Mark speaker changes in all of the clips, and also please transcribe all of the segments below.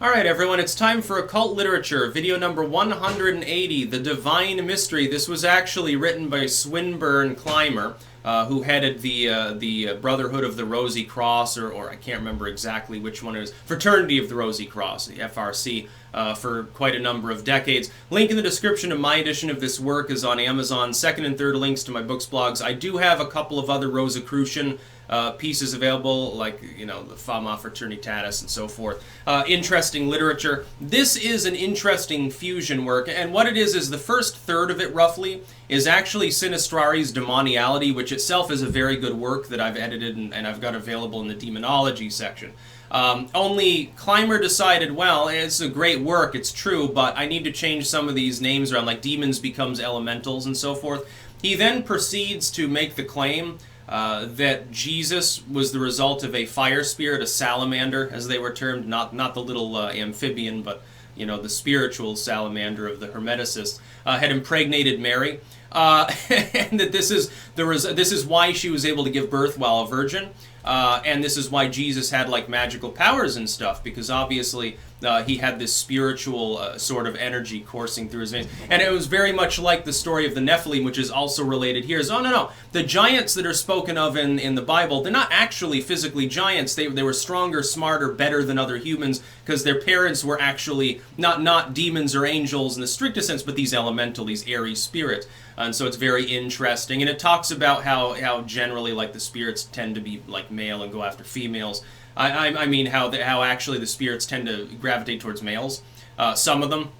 Speaker 1: Alright everyone, it's time for Occult Literature, video number 180, The Divine Mystery. This was actually written by Swinburne Clymer, who headed the Brotherhood of the Rosy Cross, or I can't remember exactly which one it is, Fraternity of the Rosy Cross, the FRC, for quite a number of decades. Link in the description of my edition of this work is on Amazon. Second and third links to my books, blogs. I do have a couple of other Rosicrucian pieces available, like, you know, the Fama Fraternitatis and so forth. Interesting literature. This is an interesting fusion work, and what it is the first third of it, roughly, is actually Sinistrari's Demoniality, which itself is a very good work that I've edited and I've got available in the Demonology section. Only Clymer decided, well, it's a great work, it's true, but I need to change some of these names around, like demons becomes elementals and so forth. He then proceeds to make the claim that Jesus was the result of a fire spirit, a salamander, as they were termed, not the little amphibian, but, you know, the spiritual salamander of the Hermeticists, had impregnated Mary, and that this is why she was able to give birth while a virgin, and this is why Jesus had, like, magical powers and stuff, because obviously he had this spiritual sort of energy coursing through his veins. And it was very much like the story of the Nephilim, which is also related here. Is, oh, no, the giants that are spoken of in the Bible, they're not actually physically giants. They were stronger, smarter, better than other humans, because their parents were actually not demons or angels in the strictest sense, but these elemental, these airy spirits. And so it's very interesting. And it talks about how generally, like, the spirits tend to be, like, male and go after females. I mean how actually the spirits tend to gravitate towards males. Some of them,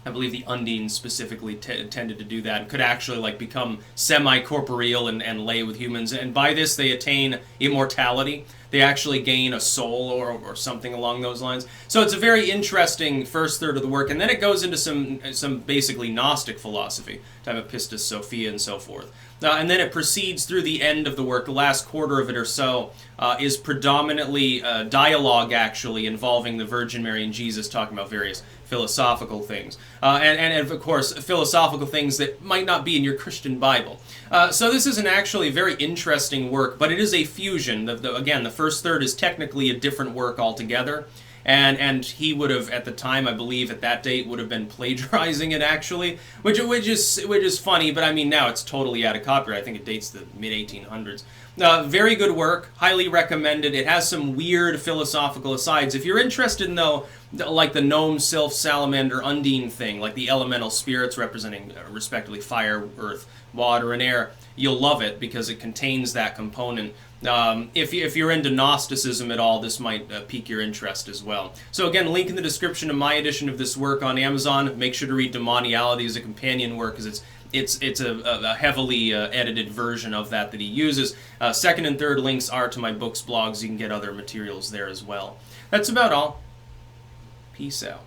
Speaker 1: I believe the Undines specifically tended to do that, and could actually, like, become semi-corporeal and lay with humans. And by this they attain immortality. They actually gain a soul or something along those lines. So it's a very interesting first third of the work, and then it goes into some basically Gnostic philosophy, time of Pistis Sophia and so forth. And then it proceeds through the end of the work. The last quarter of it or so is predominantly dialogue, actually, involving the Virgin Mary and Jesus, talking about various philosophical things. And of course, philosophical things that might not be in your Christian Bible. So this is an actually very interesting work, but it is a fusion. Again, the first third is technically a different work altogether. And he would have, at the time, I believe, at that date, would have been plagiarizing it, actually, which is funny, but I mean, now it's totally out of copyright. I think it dates the mid-1800s. Very good work, highly recommended. It has some weird philosophical asides. If you're interested in, though, like the gnome, sylph, salamander, undine thing, like the elemental spirits representing, respectively, fire, earth, water, and air, you'll love it because it contains that component. If you're into Gnosticism at all, this might pique your interest as well. So again, link in the description of my edition of this work on Amazon. Make sure to read Demoniality as a companion work, because it's a heavily edited version of that he uses. Second and third links are to my books, blogs. You can get other materials there as well. That's about all. Peace out.